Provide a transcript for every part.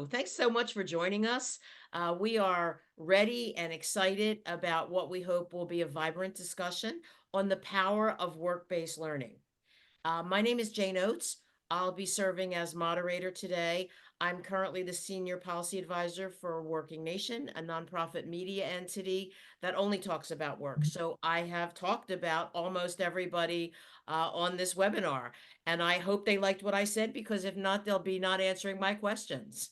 Thanks so much for joining us. We are ready and excited about what we hope will be a vibrant discussion on the power of work-based learning. My name is Jane Oates. I'll be serving as moderator today. I'm currently the Senior Policy Advisor for Working Nation, a nonprofit media entity that only talks about work. So I have talked about almost everybody on this webinar, and I hope they liked what I said, because if not, they'll be not answering my questions.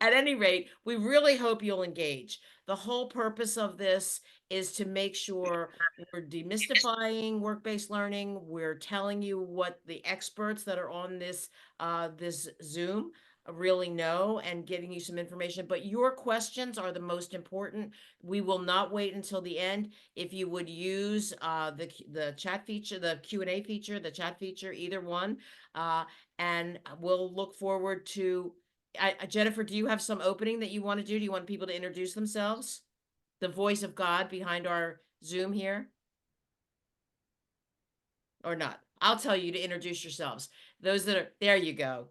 At any rate, we really hope you'll engage. The whole purpose of this is to make sure we're demystifying work-based learning. We're telling you what the experts that are on this Zoom really know, and getting you some information. But your questions are the most important. We will not wait until the end. If you would use the chat feature, the Q&A feature, the chat feature, either one, and we'll look forward to. Jennifer, do you have some opening that you want to do? Do you want people to introduce themselves? The voice of God behind our Zoom here? Or not? I'll tell you to introduce yourselves. Those that are, there you go.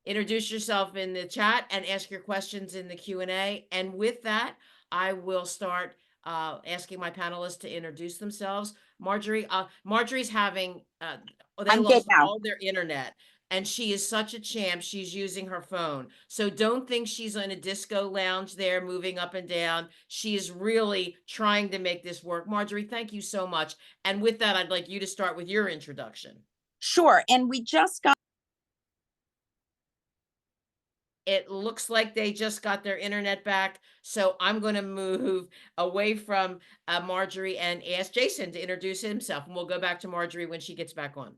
Introduce yourself in the chat and ask your questions in the Q&A. And with that, I will start asking my panelists to introduce themselves. Marjorie's having, they I'm good lost now. all their internet. And she is such a champ. She's using her phone. So don't think she's in a disco lounge there moving up and down. She is really trying to make this work. Marjorie, thank you so much. And with that, I'd like you to start with your introduction. Sure. And we just got. It looks like they just got their internet back. So I'm going to move away from Marjorie and ask Jason to introduce himself. And we'll go back to Marjorie when she gets back on.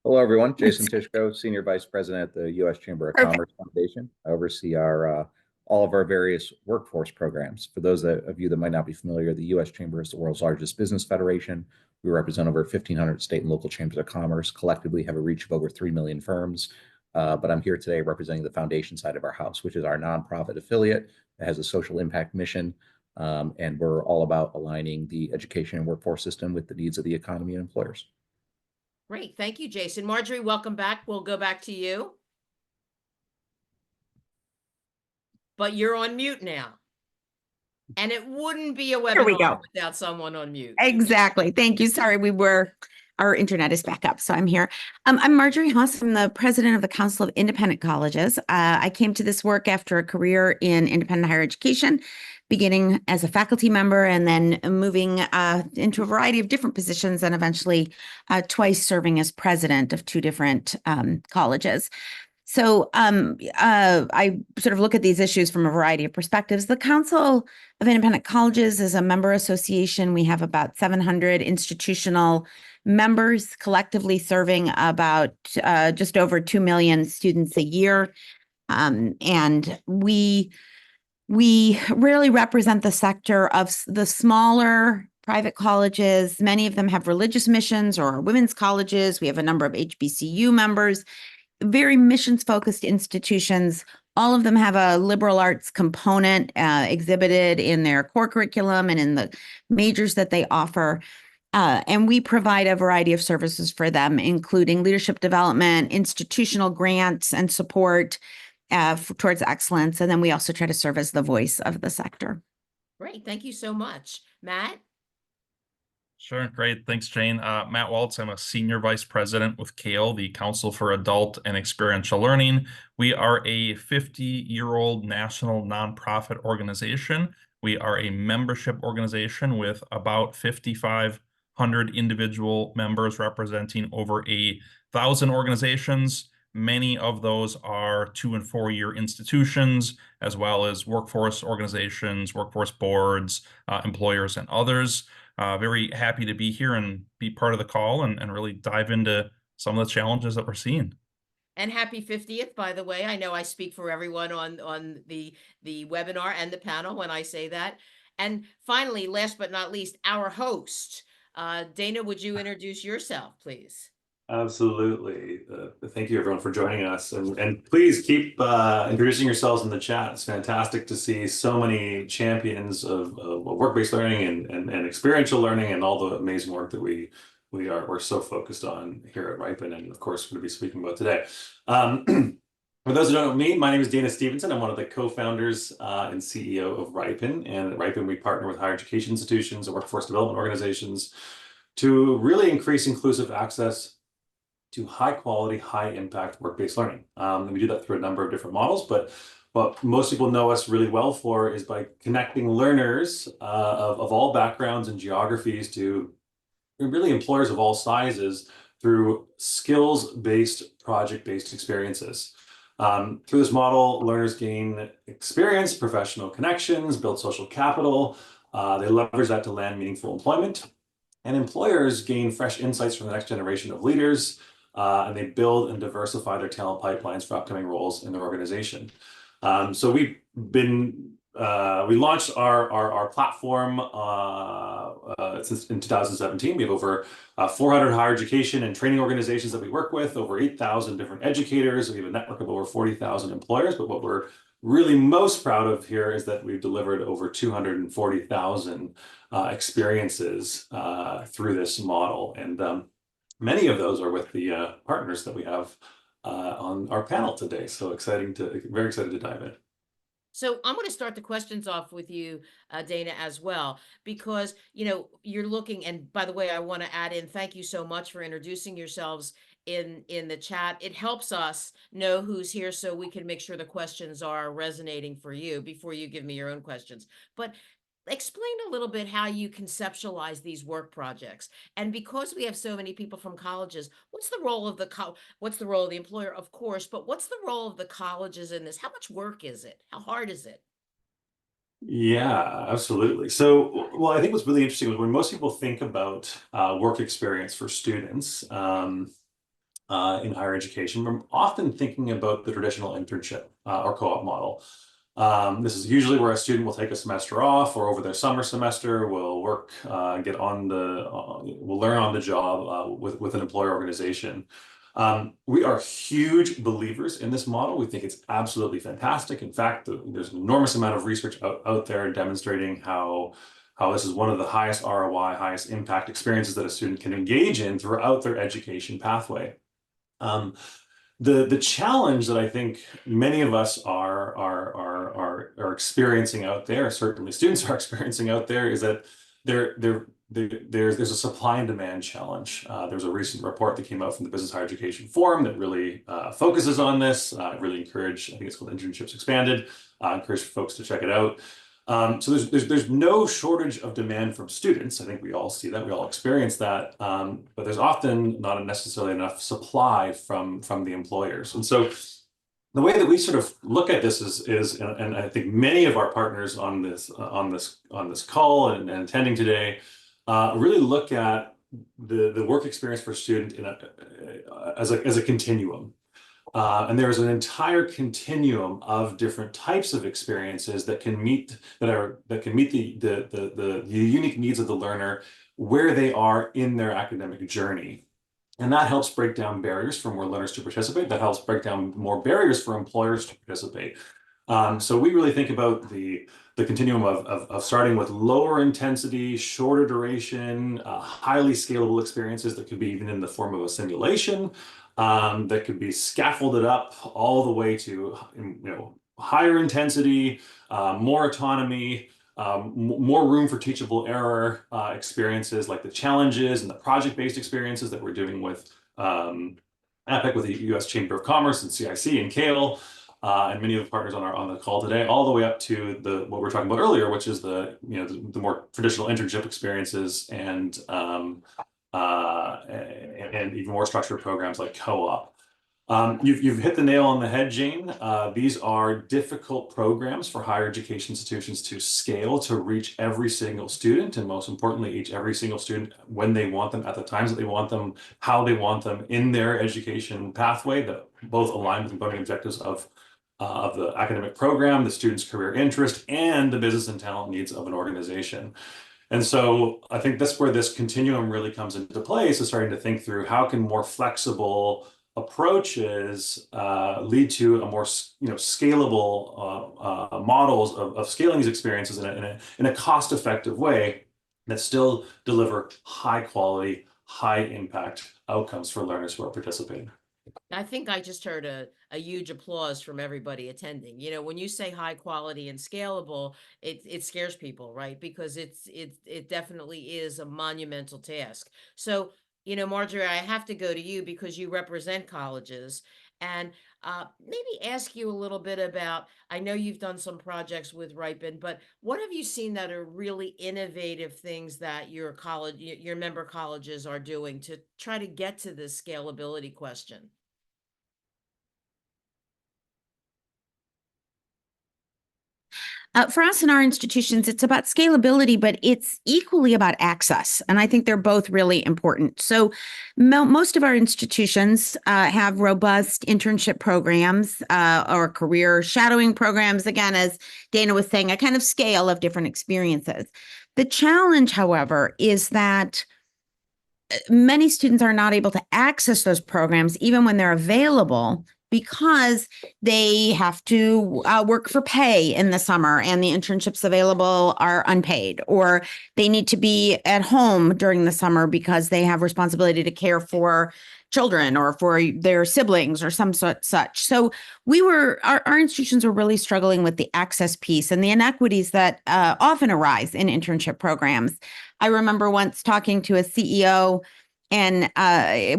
Hello, everyone. Jason Tishko, Senior Vice President at the U.S. Chamber of Commerce Foundation. I oversee all of our various workforce programs. For those of you that might not be familiar, the U.S. Chamber is the world's largest business federation. We represent over 1,500 state and local chambers of commerce, collectively have a reach of over 3 million firms. But I'm here today representing the foundation side of our house, which is our nonprofit affiliate that has a social impact mission. And we're all about aligning the education and workforce system with the needs of the economy and employers. Great. Thank you, Jason. Marjorie, welcome back. We'll go back to you. But you're on mute now. And it wouldn't be a webinar without someone on mute. Exactly. Thank you. Sorry, our internet is back up, so I'm here. I'm Marjorie Haas. I'm the president of the Council of Independent Colleges. I came to this work after a career in independent higher education, beginning as a faculty member and then moving into a variety of different positions, and eventually twice serving as president of two different colleges. So I sort of look at these issues from a variety of perspectives. The Council of Independent Colleges is a member association. We have about 700 institutional members, collectively serving about just over 2 million students a year. And we really represent the sector of the smaller private colleges. Many of them have religious missions or women's colleges. We have a number of HBCU members. Very missions-focused institutions. All of them have a liberal arts component exhibited in their core curriculum and in the majors that they offer. And we provide a variety of services for them, including leadership development, institutional grants and support towards excellence. And then we also try to serve as the voice of the sector. Great. Thank you so much. Matt? Sure. Great. Thanks, Jane. Matt Waltz. I'm a senior vice president with CALE, the Council for Adult and Experiential Learning. We are a 50-year-old national nonprofit organization. We are a membership organization with about 5,500 individual members representing over 1,000 organizations. Many of those are 2- and 4-year institutions, as well as workforce organizations, workforce boards, employers, and others. Very happy to be here and be part of the call and really dive into some of the challenges that we're seeing. And happy 50th, by the way. I know I speak for everyone on the webinar and the panel when I say that. And finally, last but not least, our host. Dana, would you introduce yourself, please? Absolutely. Thank you, everyone, for joining us. And please keep introducing yourselves in the chat. It's fantastic to see so many champions of work-based learning and experiential learning and all the amazing work that we're so focused on here at Ripen, and of course, we're going to be speaking about today. For those who don't know me, my name is Dana Stevenson. I'm one of the co-founders and CEO of Ripen. And at Ripen, we partner with higher education institutions and workforce development organizations to really increase inclusive access to high quality, high impact work-based learning. And we do that through a number of different models, but what most people know us really well for is by connecting learners of all backgrounds and geographies to really employers of all sizes through skills-based, project-based experiences. Through this model, learners gain experience, professional connections, build social capital. They leverage that to land meaningful employment. And employers gain fresh insights from the next generation of leaders, and they build and diversify their talent pipelines for upcoming roles in their organization. So we launched our platform since in 2017. We have over 400 higher education and training organizations that we work with, over 8,000 different educators. We have a network of over 40,000 employers. But what we're really most proud of here is that we've delivered over 240,000 experiences through this model. And many of those are with the partners that we have on our panel today. So very excited to dive in. So I'm going to start the questions off with you, Dana, as well, because, you're looking, and by the way, I want to add in, thank you so much for introducing yourselves in the chat. It helps us know who's here so we can make sure the questions are resonating for you before you give me your own questions. But explain a little bit how you conceptualize these work projects. And because we have so many people from colleges, what's the role of the employer, of course, but what's the role of the colleges in this? How much work is it? How hard is it? Yeah, absolutely. So, well, I think what's really interesting is when most people think about work experience for students in higher education, we're often thinking about the traditional internship or co-op model. This is usually where a student will take a semester off, or over their summer semester will work, will learn on the job with an employer organization. We are huge believers in this model. We think it's absolutely fantastic. In fact, there's an enormous amount of research out there demonstrating how this is one of the highest ROI, highest impact experiences that a student can engage in throughout their education pathway. The challenge that I think many of us are experiencing out there, certainly students are experiencing out there, is that there's a supply and demand challenge. There's a recent report that came out from the Business Higher Education Forum that really focuses on this. I really encourage, I think it's called Internships Expanded. I encourage folks to check it out. So there's no shortage of demand from students. I think we all see that, we all experience that, but there's often not necessarily enough supply from the employers. And so the way that we sort of look at this is, and I think many of our partners on this call and attending today really look at the work experience for a student as a continuum. And there's an entire continuum of different types of experiences that can meet the unique needs of the learner where they are in their academic journey. And that helps break down barriers for more learners to participate. That helps break down more barriers for employers to participate. So we really think about the continuum of starting with lower intensity, shorter duration, highly scalable experiences that could be even in the form of a simulation, that could be scaffolded up all the way to higher intensity, more autonomy, more room for teachable error experiences like the challenges and the project-based experiences that we're doing with EPIC, with the U.S. Chamber of Commerce and CIC and CALE, and many of the partners on the call today, all the way up to what we were talking about earlier, which is the more traditional internship experiences and even more structured programs like co-op. You've hit the nail on the head, Jane. These are difficult programs for higher education institutions to scale, to reach every single student, and most importantly, each every single student when they want them, at the times that they want them, how they want them in their education pathway, that both align with the learning objectives of the academic program, the student's career interest, and the business and talent needs of an organization. And so I think that's where this continuum really comes into place, is starting to think through how can more flexible approaches lead to a more scalable models of scaling these experiences in a cost-effective way that still deliver high quality, high impact outcomes for learners who are participating. I think I just heard a huge applause from everybody attending. You know, when you say high quality and scalable, it scares people, right? Because it definitely is a monumental task. So, you know, Marjorie, I have to go to you because you represent colleges, and maybe ask you a little bit about. I know you've done some projects with Ripen, but what have you seen that are really innovative things that your college, your member colleges are doing to try to get to this scalability question? For us in our institutions, it's about scalability, but it's equally about access. And I think they're both really important. So, most of our institutions have robust internship programs or career shadowing programs. Again, as Dana was saying, a kind of scale of different experiences. The challenge, however, is that many students are not able to access those programs even when they're available because they have to work for pay in the summer and the internships available are unpaid, or they need to be at home during the summer because they have responsibility to care for children or for their siblings or some such. So our institutions were really struggling with the access piece and the inequities that often arise in internship programs. I remember once talking to a CEO and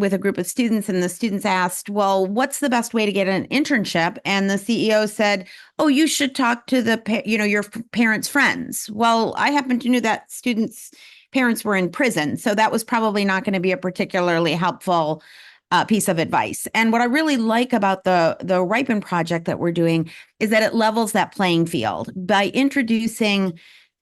with a group of students, and the students asked, well, what's the best way to get an internship? And the CEO said, oh, you should talk to your parents' friends. Well, I happen to know that students' parents were in prison, so that was probably not going to be a particularly helpful piece of advice. And what I really like about the Ripen project that we're doing is that it levels that playing field by introducing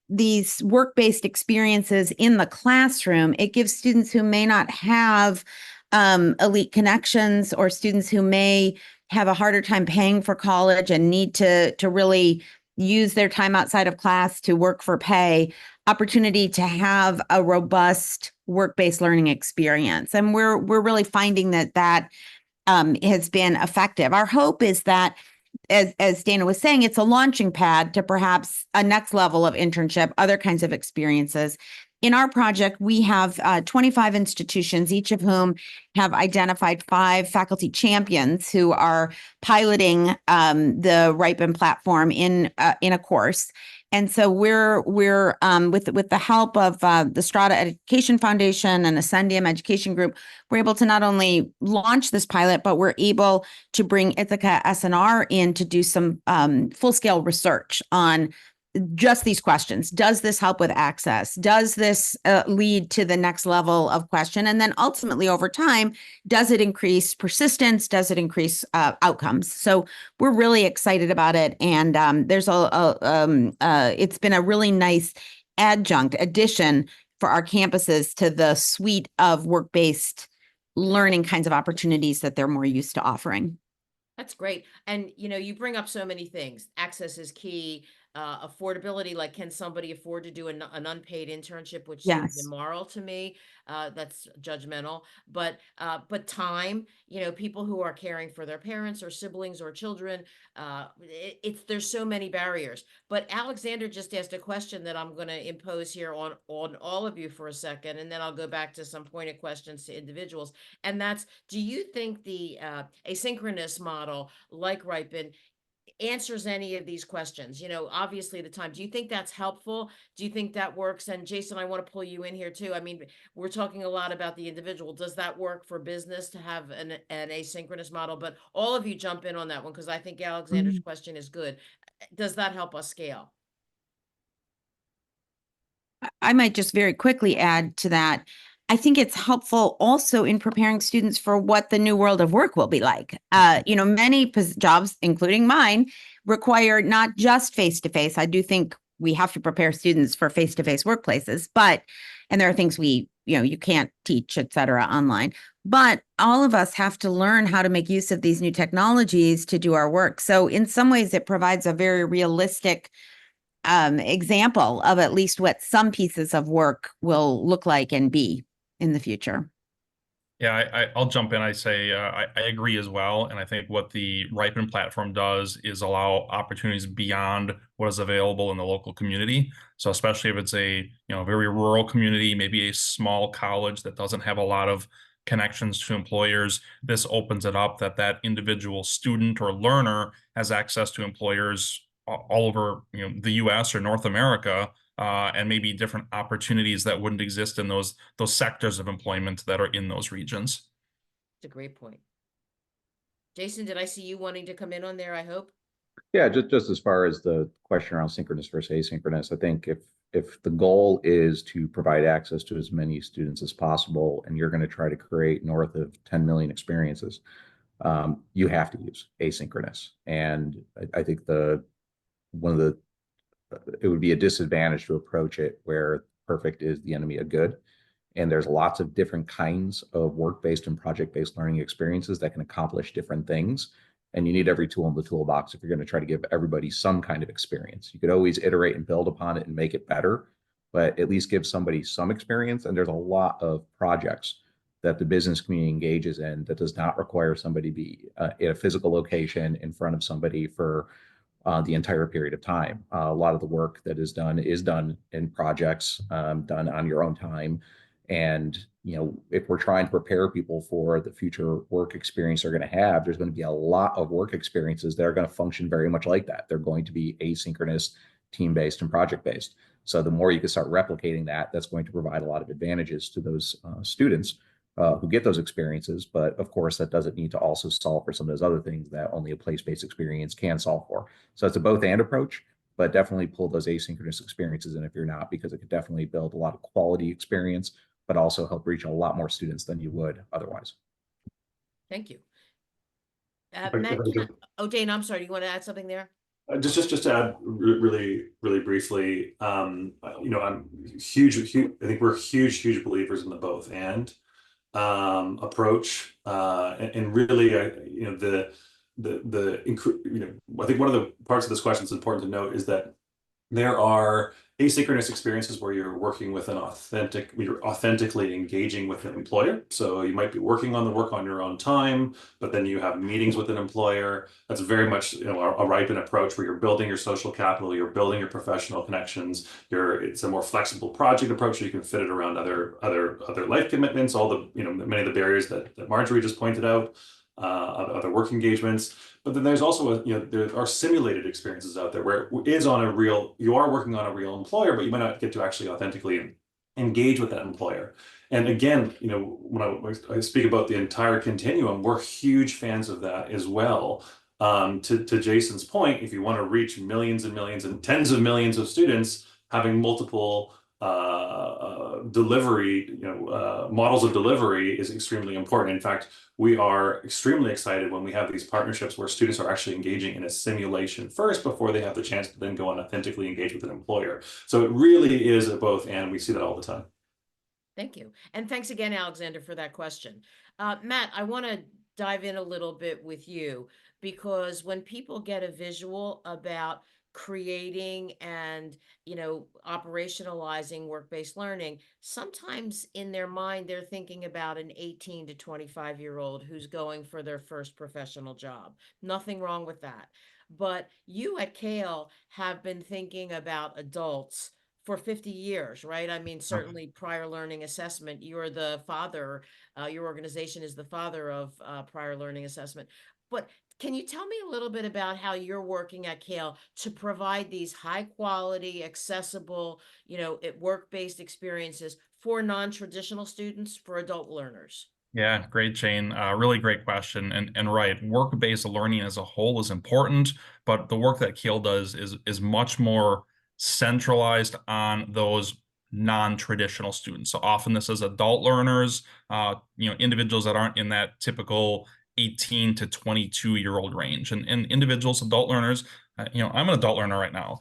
these work-based experiences in the classroom. It gives students who may not have elite connections, or students who may have a harder time paying for college and need to really use their time outside of class to work for pay, opportunity to have a robust work-based learning experience. And we're really finding that has been effective. Our hope is that, as Dana was saying, it's a launching pad to perhaps a next level of internship, other kinds of experiences. In our project, we have 25 institutions, each of whom have identified 5 faculty champions who are piloting the Ripen platform in a course. And so we're with the help of the Strada Education Foundation and Ascendium Education Group, we're able to not only launch this pilot, but we're able to bring Ithaca SNR in to do some full-scale research on just these questions. Does this help with access? Does this lead to the next level of question? And then ultimately, over time, does it increase persistence? Does it increase outcomes? So we're really excited about it. And it's been a really nice addition for our campuses to the suite of work-based learning kinds of opportunities that they're more used to offering. That's great. And you know, you bring up so many things. Access is key. Affordability, like can somebody afford to do an unpaid internship, which seems Yes. immoral to me. That's judgmental. But time, you know, people who are caring for their parents or siblings or children, there's so many barriers. But Alexander just asked a question that I'm going to impose here on all of you for a second, and then I'll go back to some pointed questions to individuals. And that's, do you think the asynchronous model like Ripen answers any of these questions? You know, obviously the time. Do you think that's helpful? Do you think that works? And Jason, I want to pull you in here too. I mean, we're talking a lot about the individual. Does that work for business to have an asynchronous model? But all of you jump in on that one because I think Alexander's question is good. Does that help us scale? I might just very quickly add to that. I think it's helpful also in preparing students for what the new world of work will be like. Many jobs, including mine, require not just face-to-face. I do think we have to prepare students for face-to-face workplaces, and there are things you can't teach, et cetera, online. But all of us have to learn how to make use of these new technologies to do our work. So in some ways, it provides a very realistic example of at least what some pieces of work will look like and be in the future. Yeah, I'll jump in. I say I agree as well, and I think what the Ripen platform does is allow opportunities beyond what is available in the local community. So especially if it's a very rural community, maybe a small college that doesn't have a lot of connections to employers. This opens it up that that individual student or learner has access to employers all over, the U.S. or North America, and maybe different opportunities that wouldn't exist in those sectors of employment that are in those regions. It's a great point. Jason, did I see you wanting to come in on there, I hope? Yeah, just as far as the question around synchronous versus asynchronous, I think if the goal is to provide access to as many students as possible, and you're going to try to create north of 10 million experiences, you have to use asynchronous. And I think it would be a disadvantage to approach it where perfect is the enemy of good. And there's lots of different kinds of work-based and project-based learning experiences that can accomplish different things. And you need every tool in the toolbox if you're going to try to give everybody some kind of experience. You could always iterate and build upon it and make it better, but at least give somebody some experience. And there's a lot of projects that the business community engages in that does not require somebody to be in a physical location in front of somebody for the entire period of time. A lot of the work that is done in projects, done on your own time. And, if we're trying to prepare people for the future work experience they're going to have, there's going to be a lot of work experiences that are going to function very much like that. They're going to be asynchronous, team-based, and project-based. So the more you can start replicating that, that's going to provide a lot of advantages to those students who get those experiences. But of course, that doesn't need to also solve for some of those other things that only a place-based experience can solve for. So it's a both and approach, but definitely pull those asynchronous experiences in if you're not, because it could definitely build a lot of quality experience, but also help reach a lot more students than you would otherwise. Thank you. Matt, Dane, I'm sorry, do you want to add something there? Just to add really briefly, I'm huge. I think we're huge believers in the both and approach, and really, I think one of the parts of this question that's important to note is that there are asynchronous experiences where you're working with you're authentically engaging with an employer. So you might be working on the work on your own time, but then you have meetings with an employer. That's very much a ripened approach where you're building your social capital, you're building your professional connections. It's a more flexible project approach, so you can fit it around other life commitments, all the many of the barriers that Marjorie just pointed out. Other work engagements, but then there's also there are simulated experiences out there where you are working on a real employer, but you might not get to actually authentically engage with that employer. And again, when I speak about the entire continuum, we're huge fans of that as well. To Jason's point, if you want to reach millions and millions and tens of millions of students, having multiple delivery, models of delivery is extremely important. In fact, we are extremely excited when we have these partnerships where students are actually engaging in a simulation first before they have the chance to then go and authentically engage with an employer. So it really is a both, and we see that all the time. Thank you. And thanks again, Alexander, for that question. Matt, I want to dive in a little bit with you, because when people get a visual about creating and operationalizing work-based learning, sometimes in their mind they're thinking about an 18 to 25-year-old who's going for their first professional job. Nothing wrong with that. But you at Kale have been thinking about adults for 50 years, right? I mean, certainly prior learning assessment, you're the father, your organization is the father of prior learning assessment. But can you tell me a little bit about how you're working at Kale to provide these high quality, accessible, work-based experiences for non-traditional students, for adult learners? Yeah, great, Jane. Really great question. And right, work-based learning as a whole is important, but the work that Kale does is much more centralized on those non-traditional students. So often this is adult learners, individuals that aren't in that typical 18 to 22-year-old range, and individuals, adult learners. I'm an adult learner right now.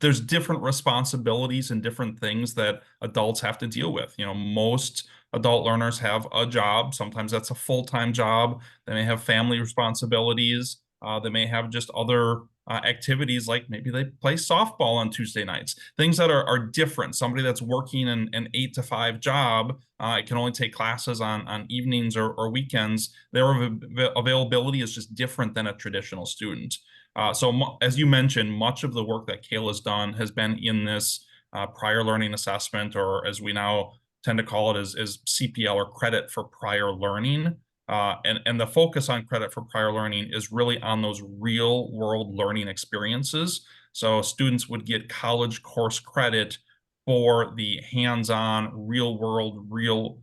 There's different responsibilities and different things that adults have to deal with. Most adult learners have a job. Sometimes that's a full-time job. They may have family responsibilities. They may have just other activities, like maybe they play softball on Tuesday nights, things that are different. Somebody that's working an 8 to 5 job, it can only take classes on evenings or weekends. Their availability is just different than a traditional student. So as you mentioned, much of the work that Kale has done has been in this prior learning assessment, or as we now tend to call it is CPL, or credit for prior learning. And the focus on credit for prior learning is really on those real world learning experiences. So students would get college course credit for the hands-on, real world, real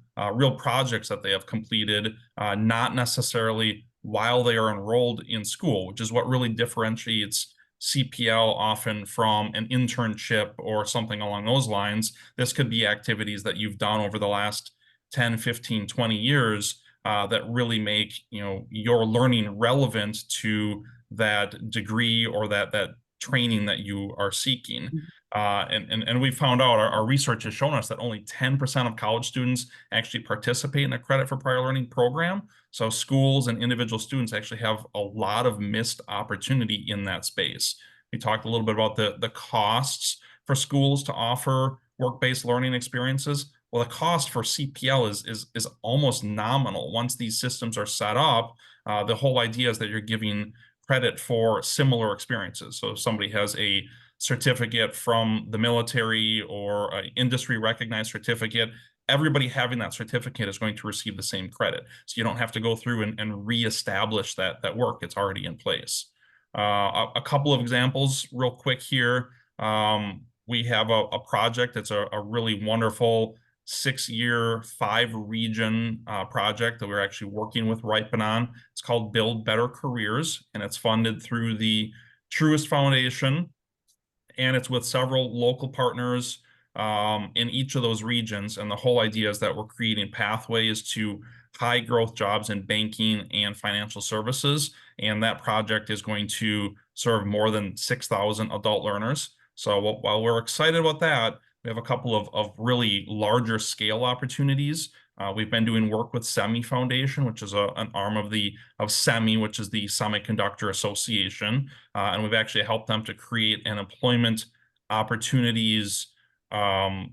projects that they have completed, not necessarily while they are enrolled in school, which is what really differentiates CPL often from an internship or something along those lines. This could be activities that you've done over the last 10, 15, 20 years that really make, your learning relevant to that degree or that training that you are seeking. And we found out, our research has shown us that only 10% of college students actually participate in a credit for prior learning program. So schools and individual students actually have a lot of missed opportunity in that space. We talked a little bit about the costs for schools to offer work-based learning experiences. Well, the cost for CPL is almost nominal. Once these systems are set up, the whole idea is that you're giving credit for similar experiences. So if somebody has a certificate from the military or an industry recognized certificate, everybody having that certificate is going to receive the same credit. So you don't have to go through and reestablish that work. It's already in place. A couple of examples real quick here. We have a project that's a really wonderful 6-year, 5-region project that we're actually working with Ripen on. It's called Build Better Careers, and it's funded through the Truist Foundation, and it's with several local partners in each of those regions. And the whole idea is that we're creating pathways to high growth jobs in banking and financial services. And that project is going to serve more than 6,000 adult learners. So while we're excited about that, we have a couple of really larger scale opportunities. We've been doing work with SEMI Foundation, which is an arm of SEMI, which is the Semiconductor Association. And we've actually helped them to create an employment opportunities online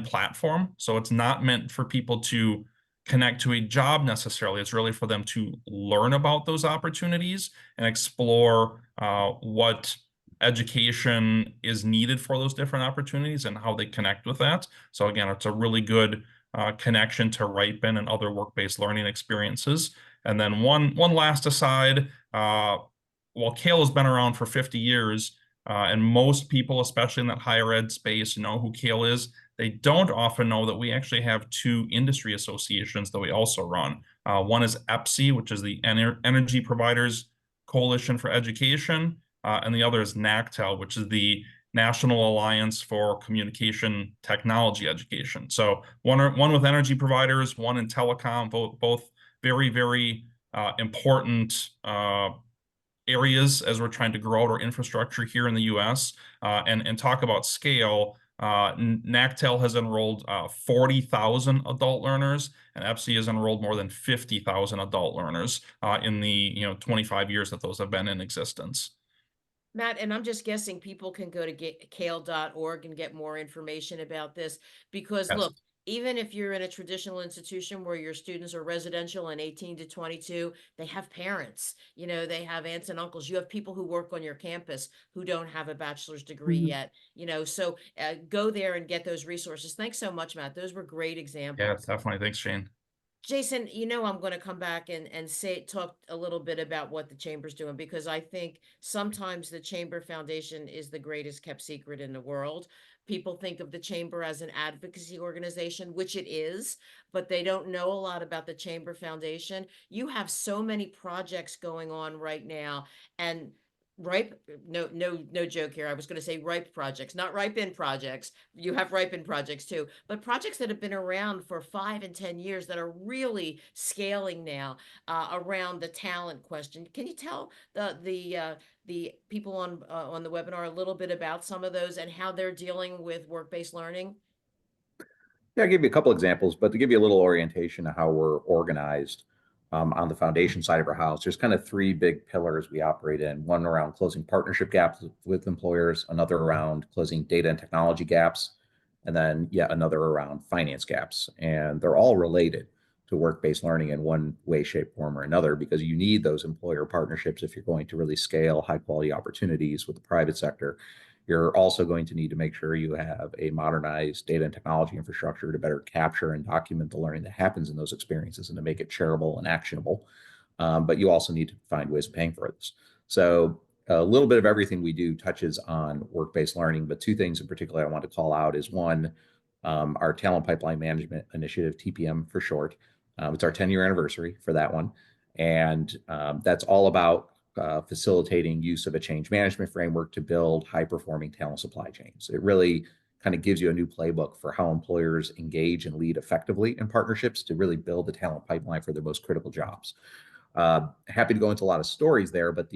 platform. So it's not meant for people to connect to a job necessarily. It's really for them to learn about those opportunities and explore what education is needed for those different opportunities and how they connect with that. So again, it's a really good connection to Ripen and other work-based learning experiences. And then one last aside, while CALE has been around for 50 years, and most people, especially in that higher ed space, know who CALE is, they don't often know that we actually have 2 industry associations that we also run. One is EPSI, which is the Energy Providers Coalition for Education, and the other is NACTEL, which is the National Alliance for Communication Technology Education. So one with energy providers, one in telecom, both very, very important areas as we're trying to grow out our infrastructure here in the US. And talk about scale, NACTEL has enrolled 40,000 adult learners, and EPSI has enrolled more than 50,000 adult learners in the 25 years that those have been in existence. Matt, and I'm just guessing people can go to kale.org and get more information about this because Yes. look, even if you're in a traditional institution where your students are residential and 18 to 22, they have parents, they have aunts and uncles. You have people who work on your campus who don't have a bachelor's degree yet, so go there and get those resources. Thanks so much, Matt. Those were great examples. Yeah, definitely. Thanks, Shane. Jason, I'm going to come back and talk a little bit about what the chamber's doing, because I think sometimes the Chamber Foundation is the greatest kept secret in the world. People think of the chamber as an advocacy organization, which it is, but they don't know a lot about the Chamber Foundation. You have so many projects going on right now, and no joke here. I was going to say ripe projects, not ripe in projects. You have ripe in projects too, but projects that have been around for 5 and 10 years that are really scaling now around the talent question. Can you tell the people on the webinar a little bit about some of those and how they're dealing with work-based learning? Yeah, I'll give you a couple examples, but to give you a little orientation of how we're organized on the foundation side of our house, there's kind of 3 big pillars we operate in. One around closing partnership gaps with employers, another around closing data and technology gaps, and then yet another around finance gaps. And they're all related to work-based learning in one way, shape, form, or another, because you need those employer partnerships if you're going to really scale high quality opportunities with the private sector. You're also going to need to make sure you have a modernized data and technology infrastructure to better capture and document the learning that happens in those experiences and to make it shareable and actionable. But you also need to find ways of paying for this. So a little bit of everything we do touches on work-based learning, but two things in particular I want to call out is one, our talent pipeline management initiative, TPM for short. It's our 10-year anniversary for that one. And that's all about facilitating use of a change management framework to build high-performing talent supply chains. It really kind of gives you a new playbook for how employers engage and lead effectively in partnerships to really build the talent pipeline for their most critical jobs. Happy to go into a lot of stories there, but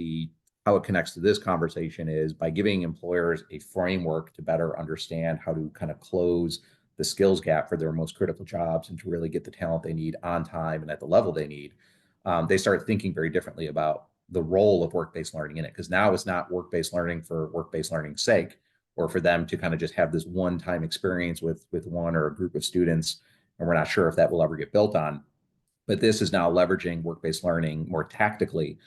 how it connects to this conversation is by giving employers a framework to better understand how to kind of close the skills gap for their most critical jobs and to really get the talent they need on time and at the level they need. They start thinking very differently about the role of work-based learning in it, because now it's not work-based learning for work-based learning's sake, or for them to kind of just have this one-time experience with one or a group of students, and we're not sure if that will ever get built on. But this is now leveraging work-based learning more tactically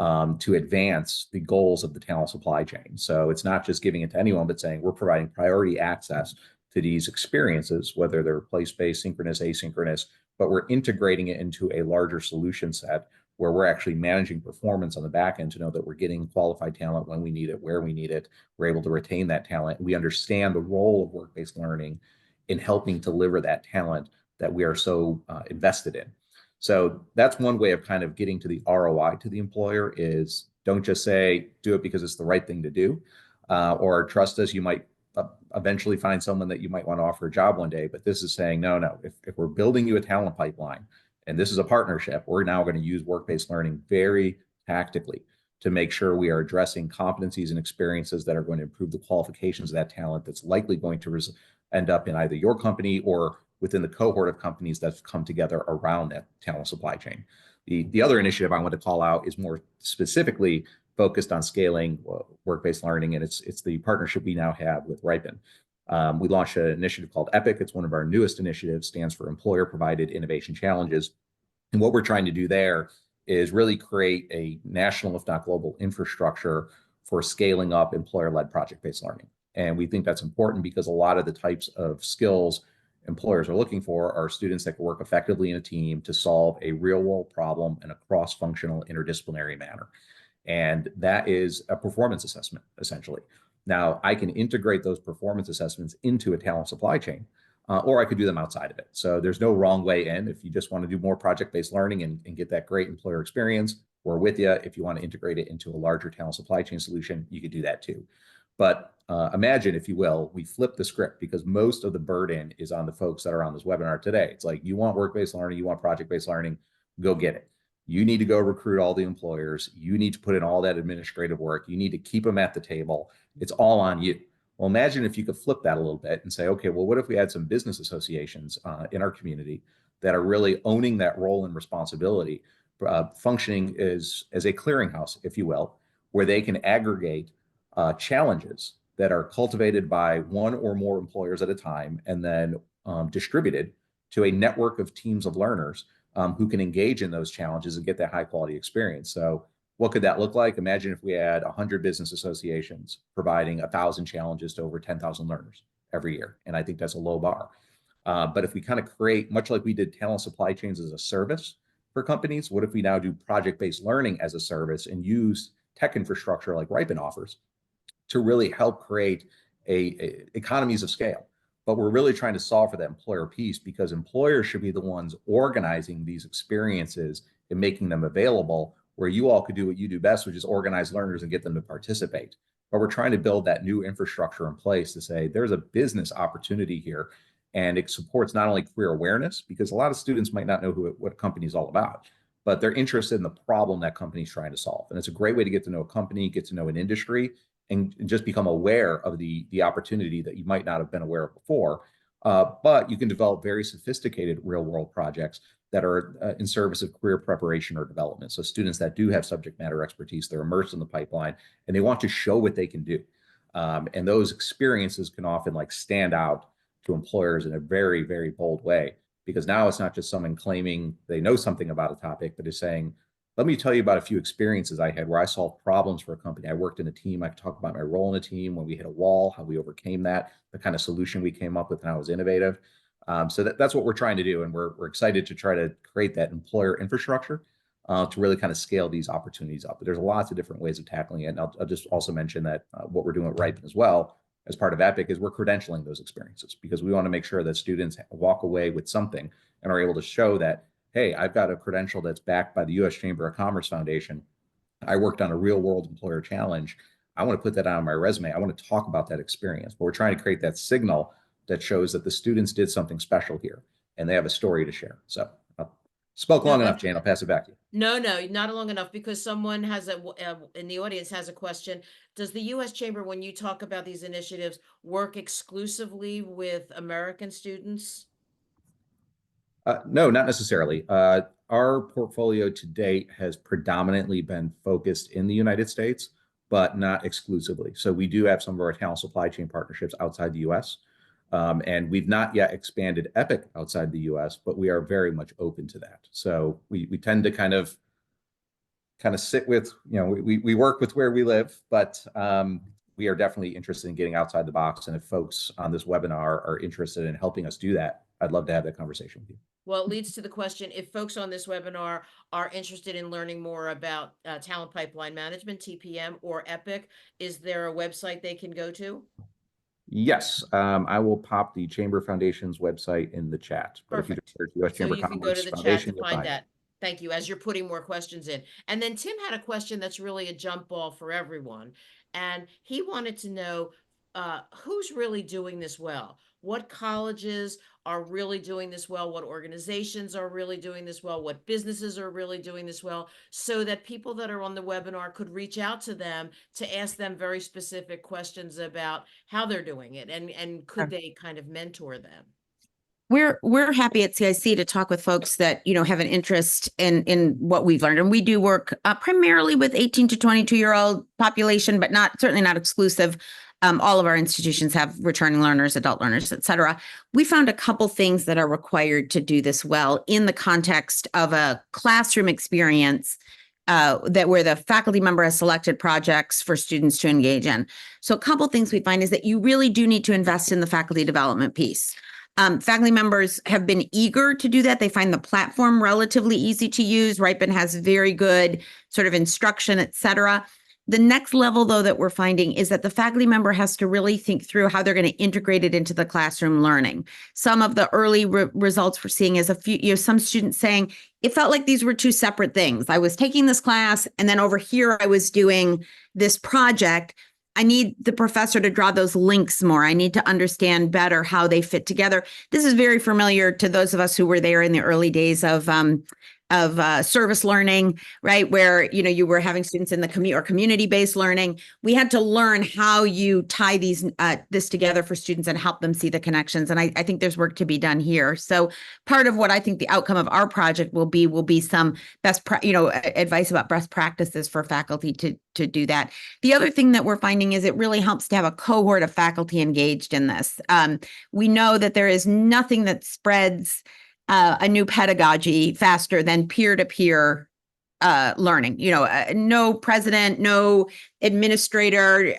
to advance the goals of the talent supply chain. So it's not just giving it to anyone, but saying we're providing priority access to these experiences, whether they're place-based, synchronous, asynchronous, but we're integrating it into a larger solution set where we're actually managing performance on the back end to know that we're getting qualified talent when we need it, where we need it. We're able to retain that talent. We understand the role of work-based learning in helping deliver that talent that we are so invested in. So that's one way of kind of getting to the ROI to the employer is don't just say, do it because it's the right thing to do, or trust us, you might eventually find someone that you might want to offer a job one day. But this is saying, no, if we're building you a talent pipeline and this is a partnership, we're now going to use work-based learning very tactically to make sure we are addressing competencies and experiences that are going to improve the qualifications of that talent that's likely going to end up in either your company or within the cohort of companies that's come together around that talent supply chain. The other initiative I want to call out is more specifically focused on scaling work-based learning, and it's the partnership we now have with Ripen. We launched an initiative called EPIC. It's one of our newest initiatives, stands for Employer Provided Innovation Challenges. And what we're trying to do there is really create a national, if not global, infrastructure for scaling up employer-led project-based learning. And we think that's important because a lot of the types of skills employers are looking for are students that can work effectively in a team to solve a real-world problem in a cross-functional, interdisciplinary manner. And that is a performance assessment, essentially. Now, I can integrate those performance assessments into a talent supply chain, or I could do them outside of it. So there's no wrong way in. If you just want to do more project-based learning and get that great employer experience, we're with you. If you want to integrate it into a larger talent supply chain solution, you could do that too. But imagine, if you will, we flip the script because most of the burden is on the folks that are on this webinar today. It's like, you want work-based learning, you want project-based learning, go get it. You need to go recruit all the employers. You need to put in all that administrative work. You need to keep them at the table. It's all on you. Well, imagine if you could flip that a little bit and say, okay, well, what if we had some business associations in our community that are really owning that role and responsibility, functioning as a clearinghouse, if you will, where they can aggregate challenges that are cultivated by one or more employers at a time and then distributed to a network of teams of learners who can engage in those challenges and get that high quality experience. So what could that look like? Imagine if we had 100 business associations providing 1,000 challenges to over 10,000 learners every year. And I think that's a low bar. But if we kind of create, much like we did talent supply chains as a service for companies, what if we now do project-based learning as a service and use tech infrastructure like Ripen offers to really help create economies of scale? But we're really trying to solve for that employer piece because employers should be the ones organizing these experiences and making them available, where you all could do what you do best, which is organize learners and get them to participate. But we're trying to build that new infrastructure in place to say there's a business opportunity here, and it supports not only career awareness, because a lot of students might not know what a company is all about, but they're interested in the problem that company's trying to solve. And it's a great way to get to know a company, get to know an industry, and just become aware of the opportunity that you might not have been aware of before. But you can develop very sophisticated real world projects that are in service of career preparation or development. So students that do have subject matter expertise, they're immersed in the pipeline and they want to show what they can do. And those experiences can often stand out to employers in a very, very bold way, because now it's not just someone claiming they know something about a topic, but is saying, let me tell you about a few experiences I had where I solved problems for a company. I worked in a team. I could talk about my role in a team when we hit a wall, how we overcame that, the kind of solution we came up with, and how it was innovative. So that's what we're trying to do. And we're excited to try to create that employer infrastructure to really kind of scale these opportunities up. But there's lots of different ways of tackling it. And I'll just also mention that what we're doing at Ripen as well as part of EPIC is we're credentialing those experiences because we want to make sure that students walk away with something and are able to show that, hey, I've got a credential that's backed by the U.S. Chamber of Commerce Foundation. I worked on a real world employer challenge. I want to put that on my resume. I want to talk about that experience. But we're trying to create that signal that shows that the students did something special here and they have a story to share. So spoke long enough, Jane. I'll pass it back to you. No, not long enough, because someone has in the audience has a question. Does the U.S. Chamber, when you talk about these initiatives, work exclusively with American students? No, not necessarily. Our portfolio to date has predominantly been focused in the United States, but not exclusively. So we do have some of our talent supply chain partnerships outside the US. And we've not yet expanded EPIC outside the US, but we are very much open to that. So we tend to kind of sit with, we work with where we live, but we are definitely interested in getting outside the box. And if folks on this webinar are interested in helping us do that, I'd love to have that conversation with you. Well, it leads to the question, if folks on this webinar are interested in learning more about talent pipeline management, TPM, or EPIC, is there a website they can go to? Yes, I will pop the Chamber Foundation's website in the chat. But Perfect. if you search U.S. Chamber So you can go to Commerce the chat Foundation, to you'll find find that. it. Thank you, as you're putting more questions in. And then Tim had a question that's really a jump ball for everyone. And he wanted to know who's really doing this well? What colleges are really doing this well? What organizations are really doing this well? What businesses are really doing this well? So that people that are on the webinar could reach out to them to ask them very specific questions about how they're doing it, and could they kind of mentor them? We're happy at CIC to talk with folks that, have an interest in what we've learned. And we do work primarily with 18 to 22-year-old population, but certainly not exclusive. All of our institutions have returning learners, adult learners, et cetera. We found a couple things that are required to do this well in the context of a classroom experience that where the faculty member has selected projects for students to engage in. So a couple things we find is that you really do need to invest in the faculty development piece. Faculty members have been eager to do that. They find the platform relatively easy to use. Ripen has very good sort of instruction, et cetera. The next level, though, that we're finding is that the faculty member has to really think through how they're going to integrate it into the classroom learning. Some of the early results we're seeing is some students saying, it felt like these were two separate things. I was taking this class, and then over here I was doing this project. I need the professor to draw those links more. I need to understand better how they fit together. This is very familiar to those of us who were there in the early days of service learning, right? Where, you were having students in the community-based learning. We had to learn how you tie this together for students and help them see the connections. And I think there's work to be done here. So part of what I think the outcome of our project will be some advice about best practices for faculty to do that. The other thing that we're finding is it really helps to have a cohort of faculty engaged in this. We know that there is nothing that spreads a new pedagogy faster than peer-to-peer learning. No president, no administrator,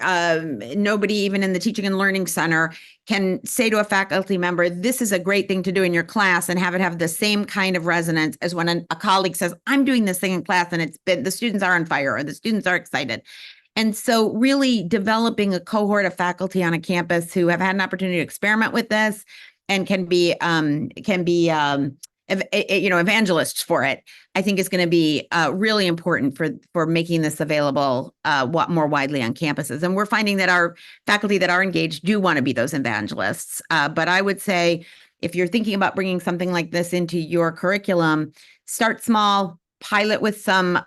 nobody even in the teaching and learning center can say to a faculty member, this is a great thing to do in your class, and have it have the same kind of resonance as when a colleague says, I'm doing this thing in class and the students are on fire or the students are excited. And so really developing a cohort of faculty on a campus who have had an opportunity to experiment with this and can be evangelists for it, I think is going to be really important for making this available more widely on campuses. And we're finding that our faculty that are engaged do want to be those evangelists. But I would say, if you're thinking about bringing something like this into your curriculum, start small, pilot with some,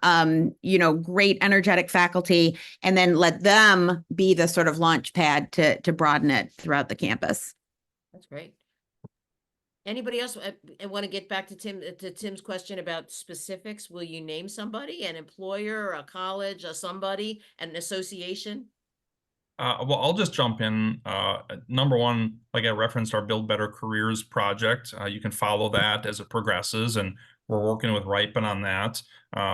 great energetic faculty, and then let them be the sort of launch pad to broaden it throughout the campus. That's great. Anybody else want to get back to Tim's question about specifics? Will you name somebody, an employer, a college, somebody, an association? Well, I'll just jump in. Number one, like I referenced, our Build Better Careers project. You can follow that as it progresses, and We're working with Ripen on that.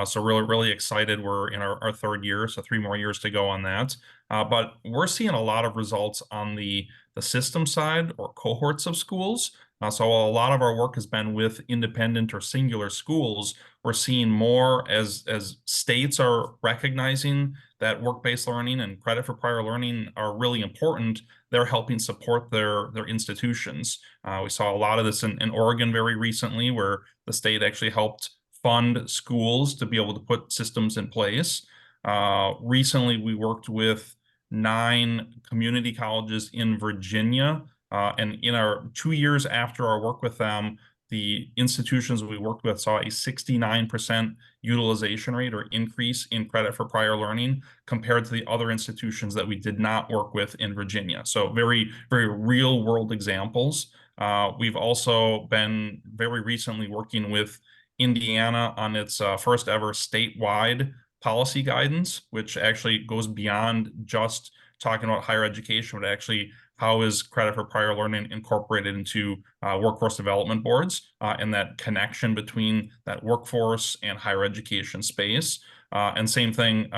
So really excited. We're in our third year, so 3 more years to go on that. But we're seeing a lot of results on the system side or cohorts of schools. So a lot of our work has been with independent or singular schools. We're seeing more as states are recognizing that work-based learning and credit for prior learning are really important. They're helping support their institutions. We saw a lot of this in Oregon very recently, where the state actually helped fund schools to be able to put systems in place. Recently, we worked with 9 community colleges in Virginia. And in our 2 years after our work with them, the institutions we worked with saw a 69% utilization rate or increase in credit for prior learning compared to the other institutions that we did not work with in Virginia. So very real world examples. We've also been very recently working with Indiana on its first ever statewide policy guidance, which actually goes beyond just talking about higher education, but actually how is credit for prior learning incorporated into workforce development boards and that connection between that workforce and higher education space. And same thing,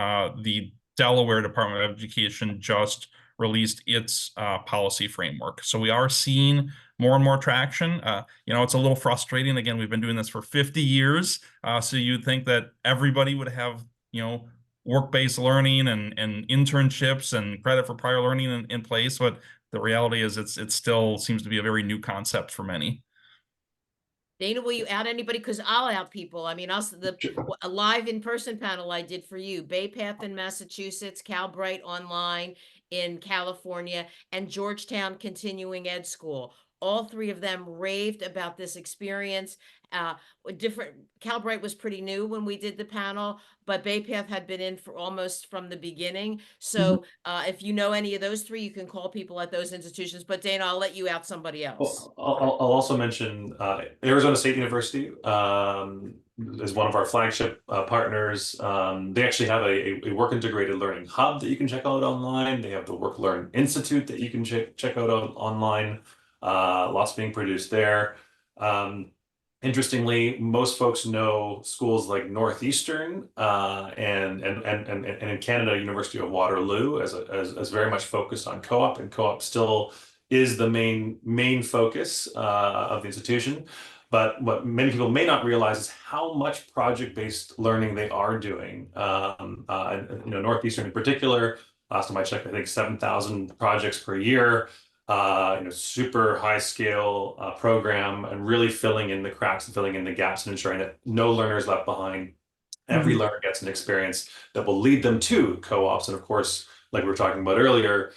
the Delaware Department of Education just released its policy framework. So we are seeing more and more traction. It's a little frustrating. Again, we've been doing this for 50 years. So you'd think that everybody would have, work-based learning and internships and credit for prior learning in place, but the reality is it still seems to be a very new concept for many. Dana, will you add anybody? Because I'll add people. I mean, a live in-person panel I did for you, Bay Path in Massachusetts, Calbright Online in California, and Georgetown Continuing Ed School. All 3 of them raved about this experience. Calbright was pretty new when we did the panel, but Bay Path had been in for almost from the beginning. So if you know any of those 3, you can call people at those institutions. But Dana, I'll let you out somebody else. Well, I'll also mention Arizona State University is one of our flagship partners. They actually have a work integrated learning hub that you can check out online. They have the Work Learn Institute that you can check out online. Lots being produced there. Interestingly, most folks know schools like Northeastern and in Canada, University of Waterloo as very much focused on co-op, and co-op still is the main focus of the institution. But what many people may not realize is how much project-based learning they are doing. Northeastern in particular, last time I checked, I think 7,000 projects per year. Super high scale program, and really filling in the cracks and filling in the gaps and ensuring that no learner is left behind. Every learner gets an experience that will lead them to co-ops. And of course, like we were talking about earlier,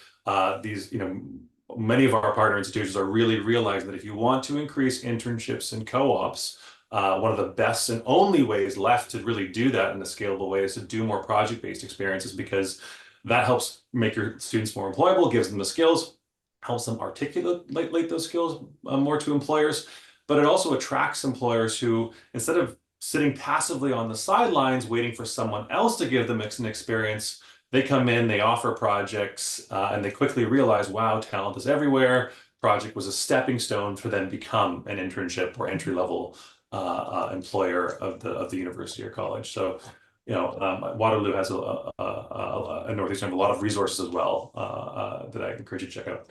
many of our partner institutions are really realizing that if you want to increase internships and co-ops, one of the best and only ways left to really do that in a scalable way is to do more project-based experiences, because that helps make your students more employable, gives them the skills, helps them articulate those skills more to employers, but it also attracts employers who, instead of sitting passively on the sidelines waiting for someone else to give them an experience, they come in, they offer projects, and they quickly realize, wow, talent is everywhere. Project was a stepping stone for them to become an internship or entry-level employer of the university or college. So, Waterloo has a Northeastern have a lot of resources as well that I encourage you to check out.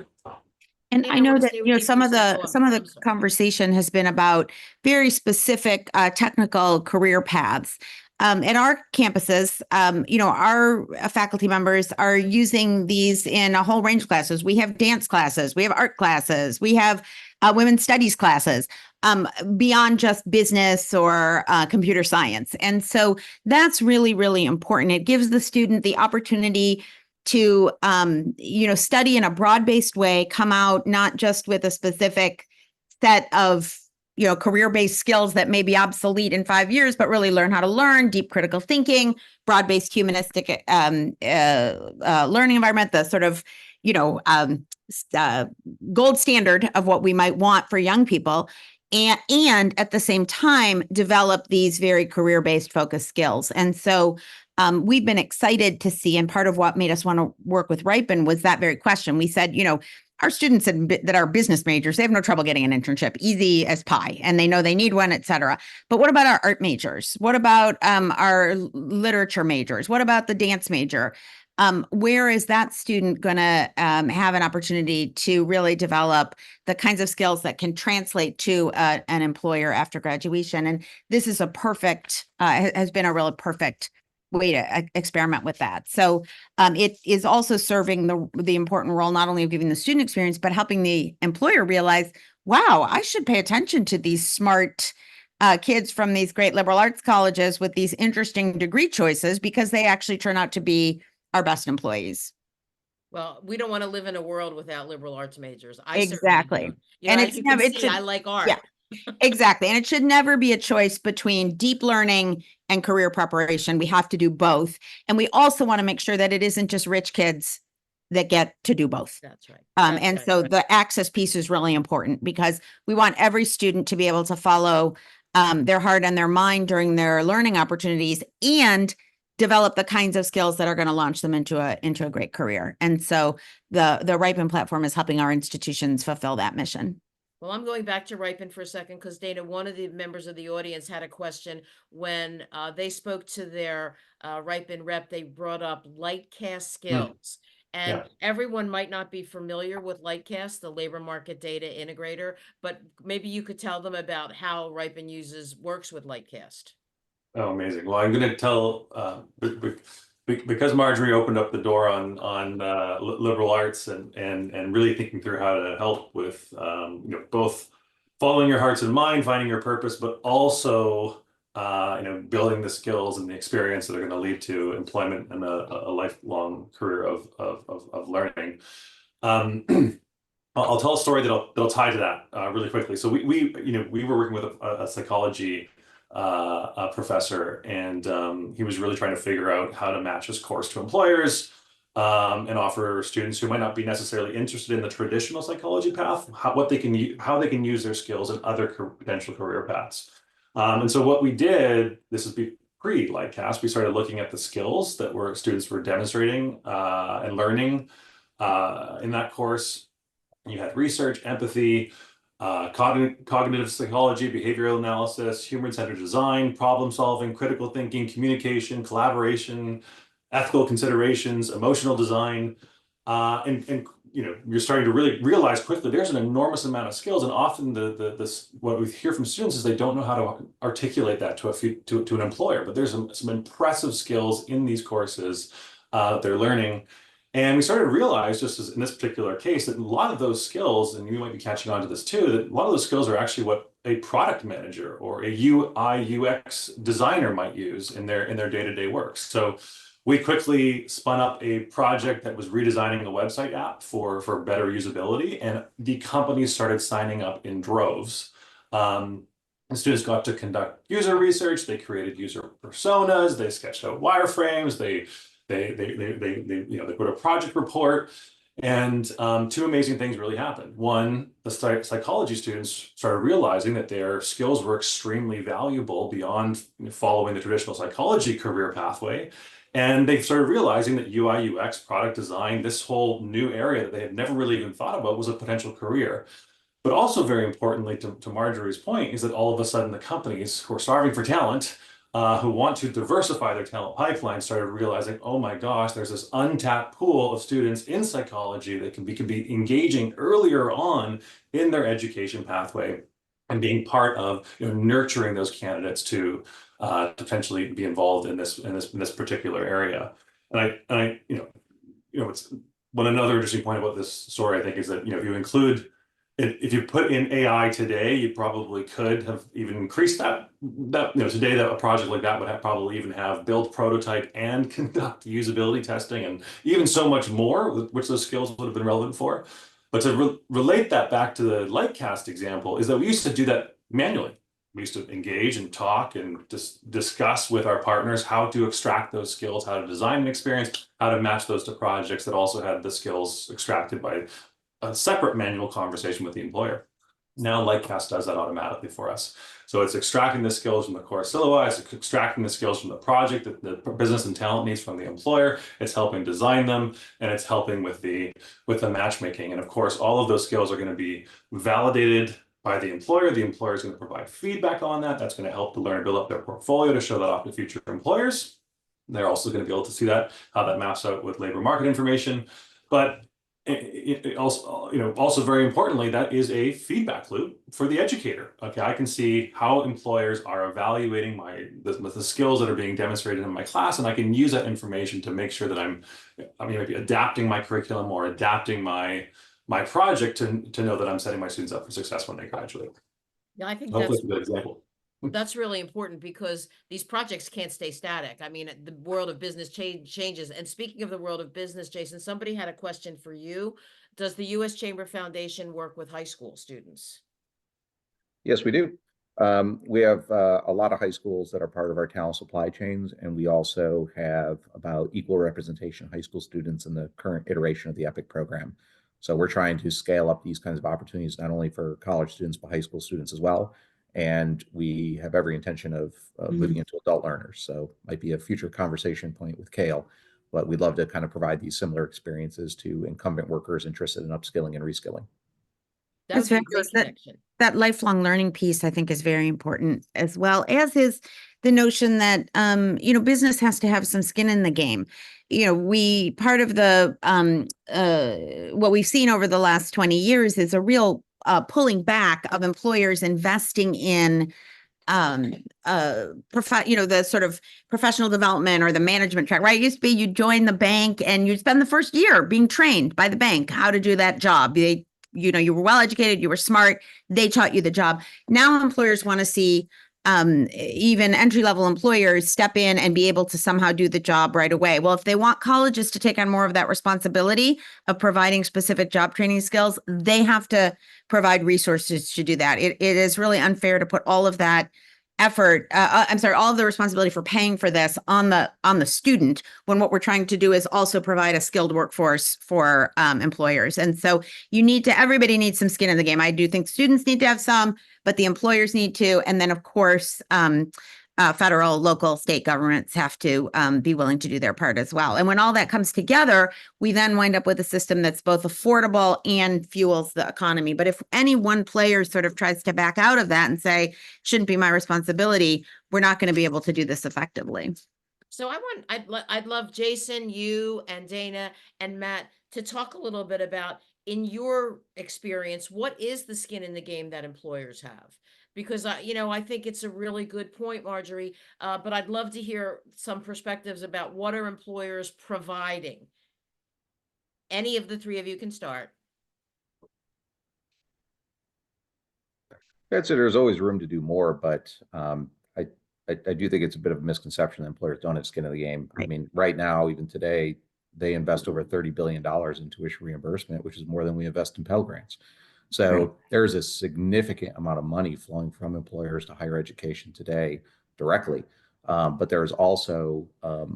And Dana, I know what's that, the some of increase in the I'm sorry. conversation has been about very specific technical career paths. At our campuses, our faculty members are using these in a whole range of classes. We have dance classes, we have art classes, we have women's studies classes, beyond just business or computer science. And so that's really, really important. It gives the student the opportunity to, study in a broad-based way, come out not just with a specific set of career-based skills that may be obsolete in 5 years, but really learn how to learn deep critical thinking, broad-based humanistic learning environment, the sort of, gold standard of what we might want for young people. And at the same time, develop these very career-based focused skills. And so we've been excited to see, and part of what made us want to work with Ripen was that very question. We said, our students that are business majors, they have no trouble getting an internship, easy as pie, and they know they need one, et cetera. But what about our art majors? What about our literature majors? What about the dance major? Where is that student going to have an opportunity to really develop the kinds of skills that can translate to an employer after graduation? And this is has been a really perfect way to experiment with that. So it is also serving the important role, not only of giving the student experience, but helping the employer realize, wow, I should pay attention to these smart kids from these great liberal arts colleges with these interesting degree choices, because they actually turn out to be our best employees. Well, we don't want to live in a world without liberal arts majors. I Exactly. certainly do. You And know, it's as you never, can see, I like art. yeah, exactly. And it should never be a choice between deep learning and career preparation. We have to do both. And we also want to make sure that it isn't just rich kids that get to do both. That's right. And so the access piece is really important, because we want every student to be able to follow their heart and their mind during their learning opportunities and develop the kinds of skills that are going to launch them into a great career. And so the Ripen platform is helping our institutions fulfill that mission. Well, I'm going back to Ripen for a second because, Dana, one of the members of the audience had a question when they spoke to their Ripen rep. They brought up Lightcast skills. And Yeah. everyone might not be familiar with Lightcast, the labor market data integrator, but maybe you could tell them about how Ripen works with Lightcast. Oh, amazing. Well, I'm going to tell because Marjorie opened up the door on liberal arts and really thinking through how to help with both following your hearts and mind, finding your purpose, but also building the skills and the experience that are going to lead to employment and a lifelong career of learning. I'll tell a story that'll tie to that really quickly. So we were working with a psychology a professor, and he was really trying to figure out how to match his course to employers and offer students who might not be necessarily interested in the traditional psychology path how they can use their skills in other potential career paths. And so what we did, this is pre-Lightcast, we started looking at the skills that students were demonstrating and learning in that course. You had research, empathy, cognitive psychology, behavioral analysis, human-centered design, problem solving, critical thinking, communication, collaboration, ethical considerations, emotional design, and you're starting to really realize quickly there's an enormous amount of skills, and often what we hear from students is they don't know how to articulate that to an employer. But there's some impressive skills in these courses they're learning. And we started to realize, just as in this particular case, that a lot of those skills, and you might be catching on to this too, that a lot of those skills are actually what a product manager or a UI UX designer might use in their day-to-day work. So we quickly spun up a project that was redesigning a website app for better usability, and the companies started signing up in droves. The students got to conduct user research. They created user personas. They sketched out wireframes. They put a project report, and two amazing things really happened. One, the psychology students started realizing that their skills were extremely valuable beyond following the traditional psychology career pathway. And they started realizing that UI, UX, product design, this whole new area that they had never really even thought about was a potential career. But also very importantly, to Marjorie's point, is that all of a sudden the companies who are starving for talent, who want to diversify their talent pipeline, started realizing, oh my gosh, there's this untapped pool of students in psychology that can be engaging earlier on in their education pathway and being part of nurturing those candidates to potentially be involved in this particular area. And I it's another interesting point about this story, I think, is that if you put in AI today, you probably could have even increased that today that a project like that would probably even have build, prototype, and conduct usability testing, and even so much more, which those skills would have been relevant for. But to relate that back to the Lightcast example, is that we used to do that manually. We used to engage and talk and discuss with our partners how to extract those skills, how to design an experience, how to match those to projects that also had the skills extracted by a separate manual conversation with the employer. Now Lightcast does that automatically for us. So it's extracting the skills from the course syllabi, it's extracting the skills from the project that the business and talent needs from the employer, it's helping design them, and it's helping with the matchmaking. And of course, all of those skills are going to be validated by the employer. The employer is going to provide feedback on that. That's going to help the learner build up their portfolio to show that off to future employers. They're also going to be able to see that, how that maps out with labor market information. But it also, also very importantly, that is a feedback loop for the educator. Okay, I can see how employers are evaluating the skills that are being demonstrated in my class, and I can use that information to make sure that I'm maybe adapting my curriculum or adapting my project to know that I'm setting my students up for success when they graduate. Yeah, I think Hopefully, that's it's a good example. That's really important because these projects can't stay static. I mean, the world of business changes. And speaking of the world of business, Jason, somebody had a question for you. Does the U.S. Chamber Foundation work with high school students? Yes, we do. We have a lot of high schools that are part of our talent supply chains, and we also have about equal representation of high school students in the current iteration of the EPIC program. So we're trying to scale up these kinds of opportunities, not only for college students, but high school students as well. And we have every intention of moving into adult learners. So might be a future conversation point with Kale, but we'd love to kind of provide these similar experiences to incumbent workers interested in upskilling and reskilling. That would be a great connection. That lifelong learning piece, I think, is very important, as well as is the notion that, business has to have some skin in the game. Part of the, what we've seen over the last 20 years is a real pulling back of employers investing in the sort of professional development or the management track, right? It used to be you join the bank and you'd spend the first year being trained by the bank how to do that job. You were well educated, you were smart, they taught you the job. Now employers want to see even entry-level employers step in and be able to somehow do the job right away. Well, if they want colleges to take on more of that responsibility of providing specific job training skills, they have to provide resources to do that. It is really unfair to put all of that effort, all of the responsibility for paying for this on the student, when what we're trying to do is also provide a skilled workforce for employers. And so everybody needs some skin in the game. I do think students need to have some, but the employers need to. And then, of course, federal, local, state governments have to be willing to do their part as well. And when all that comes together, we then wind up with a system that's both affordable and fuels the economy. But if any one player sort of tries to back out of that and say, shouldn't be my responsibility, we're not going to be able to do this effectively. So I'd love Jason, you and Dana and Matt to talk a little bit about, in your experience, what is the skin in the game that employers have? Because I think it's a really good point, Marjorie. But I'd love to hear some perspectives about what are employers providing. Any of the three of you can start. I'd say there's always room to do more, but I do think it's a bit of a misconception that employers don't have skin in the game. Right. I mean, right now, even today, they invest over $30 billion in tuition reimbursement, which is more than we invest in Pell Grants. So there's a significant amount of money flowing from employers to higher education today directly. But there's also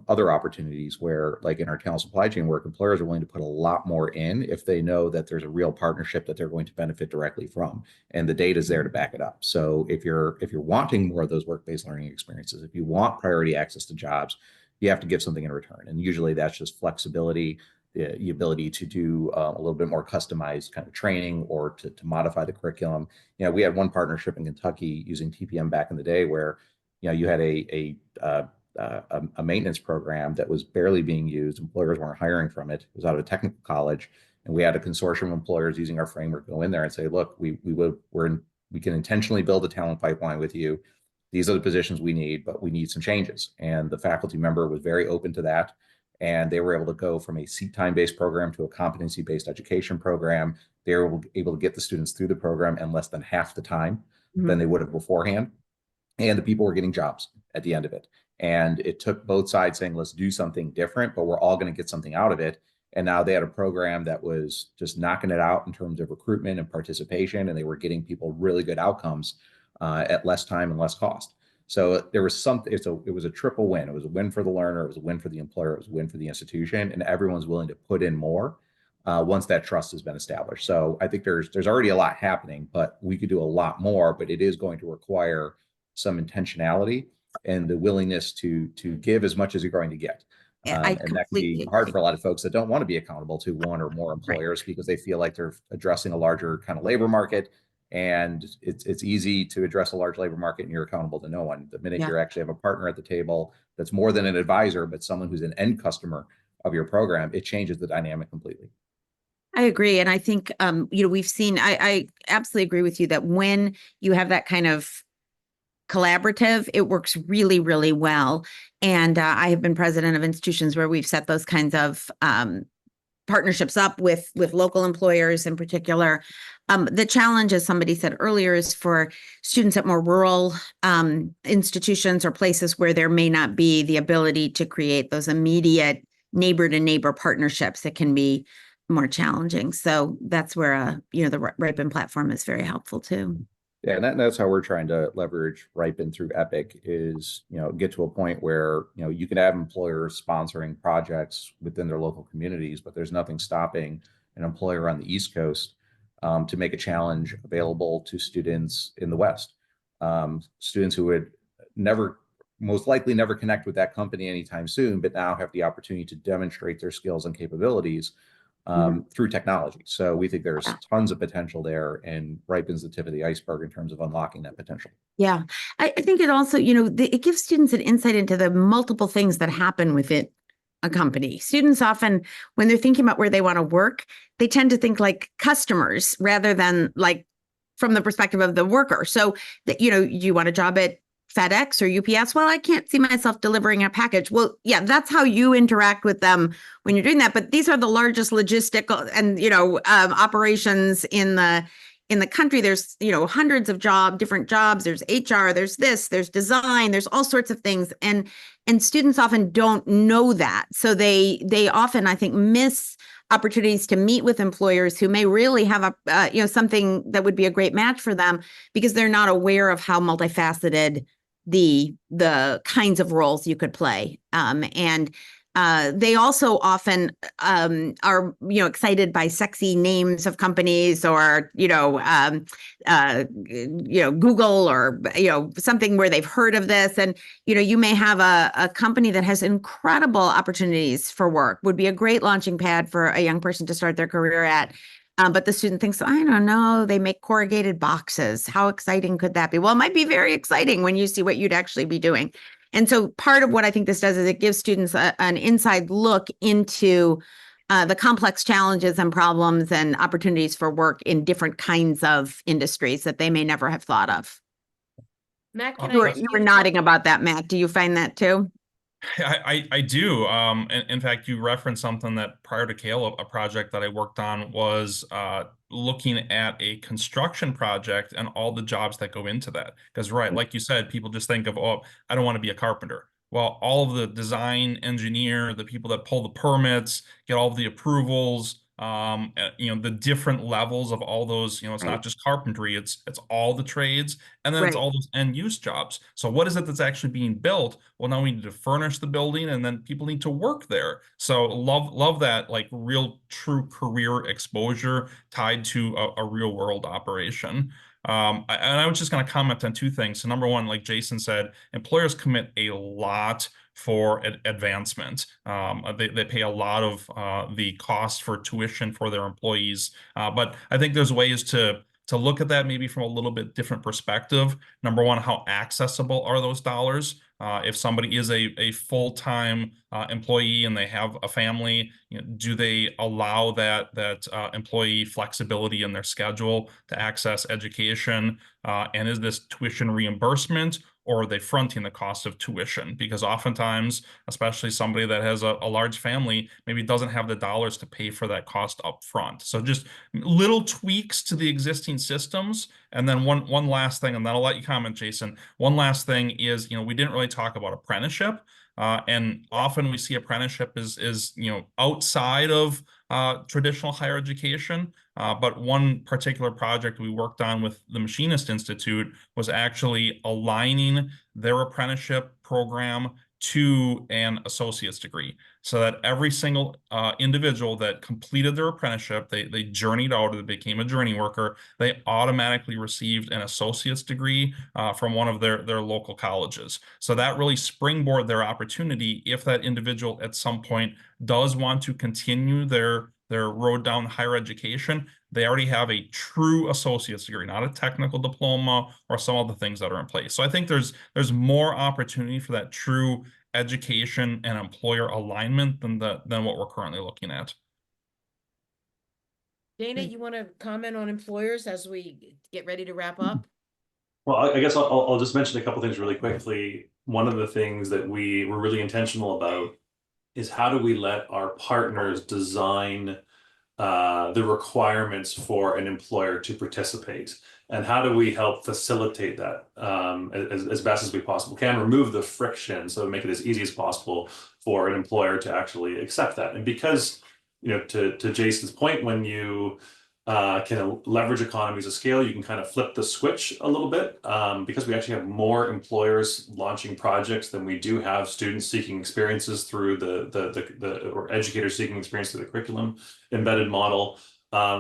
other opportunities where, like in our talent supply chain work, employers are willing to put a lot more in if they know that there's a real partnership that they're going to benefit directly from, and the data is there to back it up. So if you're wanting more of those work-based learning experiences, if you want priority access to jobs, you have to give something in return. And usually that's just flexibility, the ability to do a little bit more customized kind of training or to modify the curriculum. We had one partnership in Kentucky using TPM back in the day where you had a maintenance program that was barely being used. Employers weren't hiring from it. It was out of a technical college, and we had a consortium of employers using our framework go in there and say, look, we can intentionally build a talent pipeline with you. These are the positions we need, but we need some changes. And the faculty member was very open to that. And they were able to go from a seat time based program to a competency based education program. They were able to get the students through the program in less than half the time than they would have beforehand. And the people were getting jobs at the end of it. And it took both sides saying, let's do something different, but we're all going to get something out of it. And now they had a program that was just knocking it out in terms of recruitment and participation. And they were getting people really good outcomes at less time and less cost. So there was something, it was a triple win. It was a win for the learner, it was a win for the employer, it was a win for the institution, and everyone's willing to put in more. once that trust has been established. So I think there's already a lot happening, but we could do a lot more, but it is going to require some intentionality and the willingness to give as much as you're going to get. I And that can be completely hard agree. for a lot of folks that don't want to be accountable to one or more employers because they feel like they're addressing a larger kind of labor market. And it's easy to address a large labor market and you're accountable to no one. The minute Yeah. you actually have a partner at the table that's more than an advisor, but someone who's an end customer of your program, it changes the dynamic completely. I agree. And I think, we've seen, I absolutely agree with you that when you have that kind of collaborative, it works really, really well. And I have been president of institutions where we've set those kinds of partnerships up with local employers in particular. The challenge, as somebody said earlier, is for students at more rural institutions or places where there may not be the ability to create those immediate neighbor to neighbor partnerships. It can be more challenging. So that's where the Ripen platform is very helpful too. Yeah, and that's how we're trying to leverage Ripen through Epic is, get to a point where, you can have employers sponsoring projects within their local communities, but there's nothing stopping an employer on the East Coast to make a challenge available to students in the West. Students who would most likely never connect with that company anytime soon, but now have the opportunity to demonstrate their skills and capabilities through technology. So we think there's tons of potential there, and Ripen's the tip of the iceberg in terms of unlocking that potential. Yeah, I think it also, it gives students an insight into the multiple things that happen within a company. Students often, when they're thinking about where they want to work, they tend to think like customers rather than like from the perspective of the worker. So that, you want a job at FedEx or UPS? Well, I can't see myself delivering a package. Well, yeah, that's how you interact with them when you're doing that. But these are the largest logistical and, operations in the country. There's, hundreds of different jobs. There's HR, there's design, there's all sorts of things. And students often don't know that. So they often, I think, miss opportunities to meet with employers who may really have something that would be a great match for them because they're not aware of how multifaceted the kinds of roles you could play. And they also often are, excited by sexy names of companies or, Google or, something where they've heard of this. And, you may have a company that has incredible opportunities for work, would be a great launching pad for a young person to start their career at. But the student thinks, I don't know, they make corrugated boxes. How exciting could that be? Well, it might be very exciting when you see what you'd actually be doing. And so part of what I think this does is it gives students an inside look into the complex challenges and problems and opportunities for work in different kinds of industries that they may never have thought of. Matt, can You I ask were nodding about that, Matt. Do you find that too? I do. In fact, you referenced something that prior to Kale, a project that I worked on was looking at a construction project and all the jobs that go into that. Because, right, like you said, people just think of, oh, I don't want to be a carpenter. Well, all of the design engineer, the people that pull the permits, get all of the approvals, the different levels of all those, it's not just carpentry, it's all the trades, and then it's all those end use jobs. So what is it that's actually being built? Well, now we need to furnish the building, and then people need to work there. So love that, like real true career exposure tied to a real world operation. And I was just going to comment on two things. So number one, like Jason said, employers commit a lot for advancement. They pay a lot of the cost for tuition for their employees. But I think there's ways to look at that maybe from a little bit different perspective. Number one, how accessible are those dollars? If somebody is a full-time employee and they have a family, do they allow that employee flexibility in their schedule to access education? And is this tuition reimbursement, or are they fronting the cost of tuition? Because oftentimes, especially somebody that has a large family, maybe doesn't have the dollars to pay for that cost up front. So just little tweaks to the existing systems. And then one last thing, and then I'll let you comment, Jason. One last thing is, we didn't really talk about apprenticeship. And often we see apprenticeship is outside of traditional higher education. But one particular project we worked on with the Machinist Institute was actually aligning their apprenticeship program to an associate's degree, so that every single individual that completed their apprenticeship, they journeyed out, or they became a journey worker, they automatically received an associate's degree from one of their local colleges. So that really springboarded their opportunity if that individual at some point does want to continue their road down higher education. They already have a true associate's degree, not a technical diploma or some of the things that are in place. So I think there's more opportunity for that true education and employer alignment than what we're currently looking at. Dana, you want to comment on employers as we get ready to wrap up? Well, I guess I'll just mention a couple things really quickly. One of the things that we were really intentional about is how do we let our partners design the requirements for an employer to participate, and how do we help facilitate that as best as we possibly can, remove the friction, so make it as easy as possible for an employer to actually accept that. And because, to Jason's point, when you can leverage economies of scale, you can kind of flip the switch a little bit, because we actually have more employers launching projects than we do have students seeking experiences through or educators seeking experience through the curriculum embedded model.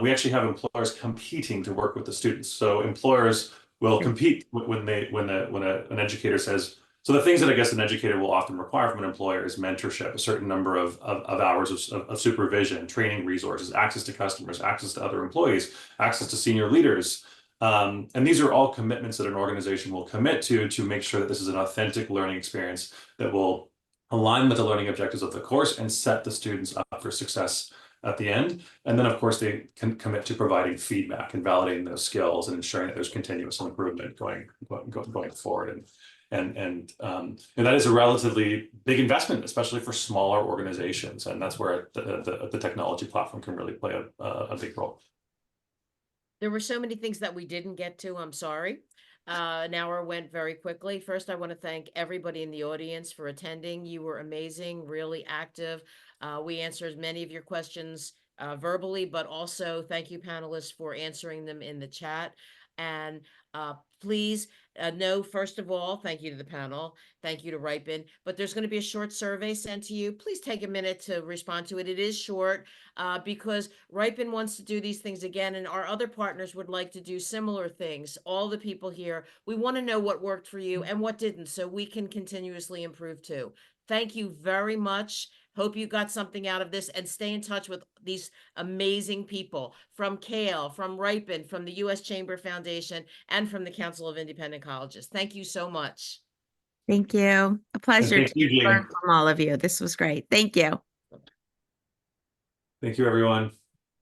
We actually have employers competing to work with the students. So employers will compete when an educator says, so the things that I guess an educator will often require from an employer is mentorship, a certain number of hours of supervision, training resources, access to customers, access to other employees, access to senior leaders. And these are all commitments that an organization will commit to make sure that this is an authentic learning experience that will align with the learning objectives of the course and set the students up for success at the end. And then, of course, they can commit to providing feedback and validating those skills and ensuring that there's continuous improvement going forward. And that is a relatively big investment, especially for smaller organizations. And that's where the technology platform can really play a big role. There were so many things that we didn't get to. I'm sorry. An hour went very quickly. First, I want to thank everybody in the audience for attending. You were amazing, really active. We answered many of your questions verbally, but also thank you, panelists, for answering them in the chat. And please know, first of all, thank you to the panel. Thank you to Ripen. But there's going to be a short survey sent to you. Please take a minute to respond to it. It is short because Ripen wants to do these things again, and our other partners would like to do similar things. All the people here, we want to know what worked for you and what didn't, so we can continuously improve too. Thank you very much. Hope you got something out of this, and stay in touch with these amazing people from CALE, from Ripen, from the U.S. Chamber Foundation, and from the Council of Independent Colleges. Thank you so much. Thank you. A pleasure Thank you, to learn from all of you. This was great. Thank you. Thank you, everyone.